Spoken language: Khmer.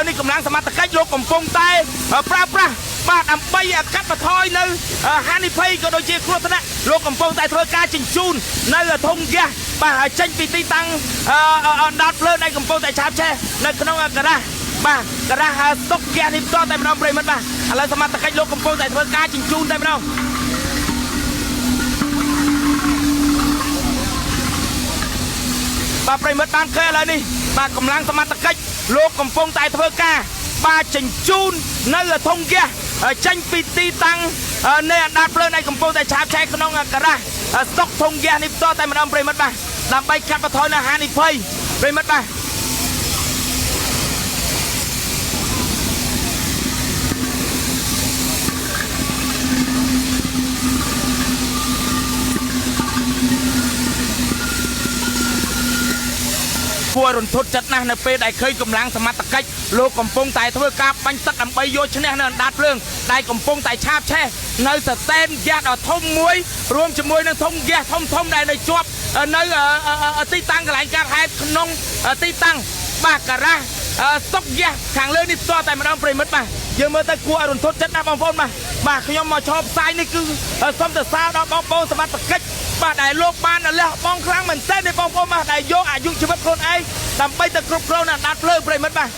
នេះកម្លាំងសមត្ថកិច្ចលោកកំពុងតែប្រើប្រាស់បាទដើម្បីកាត់បន្ថយនៅហានិភ័យក៏ដូចជាគ្រោះថ្នាក់លោកកំពុងតែធ្វើការជញ្ជូននៅធុងហ្គាសបាទចេញពីទីតាំងអណ្ដាតភ្លើងដែលកំពុងតែឆាបឆេះនៅក្នុងការ៉ាសបាទការ៉ាសស្តុកហ្គាសនេះផ្ទាល់តែម្ដងប្រិមិត្តបាទឥឡូវសមត្ថកិច្ចលោកកំពុងតែធ្វើការជញ្ជូនតែម្ដងបាទប្រិមិត្តបានឃើញឥឡូវនេះបាទកម្លាំងសមត្ថកិច្ចលោកកំពុងតែធ្វើការបាទជញ្ជូននៅធុងហ្គាសចេញពីទីតាំងនៃអណ្ដាតភ្លើងដែលកំពុងតែឆាបឆេះក្នុងការ៉ាសស្តុកធុងហ្គាសនេះផ្ទាល់តែម្ដងប្រិមិត្តបាទដើម្បីកាត់បន្ថយនៅហានិភ័យប្រិមិត្តបាទគួររន្ធត់ចិត្តណាស់នៅពេលដែលឃើញកម្លាំងសមត្ថកិច្ចលោកកំពុងតែធ្វើការបាញ់ទឹកដើម្បីយកឈ្នះនៅអណ្ដាតភ្លើងដែលកំពុងតែឆាបឆេះនៅស្តែនហ្គាសដ៏ធំមួយរួមជាមួយនឹងធុងហ្គាសធំដែលនៅជាប់នៅទីតាំងកន្លែងកើតហេតុក្នុងទីតាំងបាទការ៉ាសស្តុកហ្គាសខាងលើនេះផ្ទាល់តែម្ដងប្រិមិត្តបាទយើងមើលទៅគួររន្ធត់ចិត្តណាស់បងប្អូនបាទខ្ញុំមកឈរផ្សាយនេះគឺសូមសរសើរដល់បងប្អូនសមត្ថកិច្ចបាទដែលលោកបានលះបង់ខ្លាំងមែនទែនទេបងប្អូនបាទដែលយកអាយុជីវិតខ្លួនឯងដើម្បីទៅគ្រប់គ្រងនៅអណ្ដាតភ្លើងប្រិមិត្តបាទ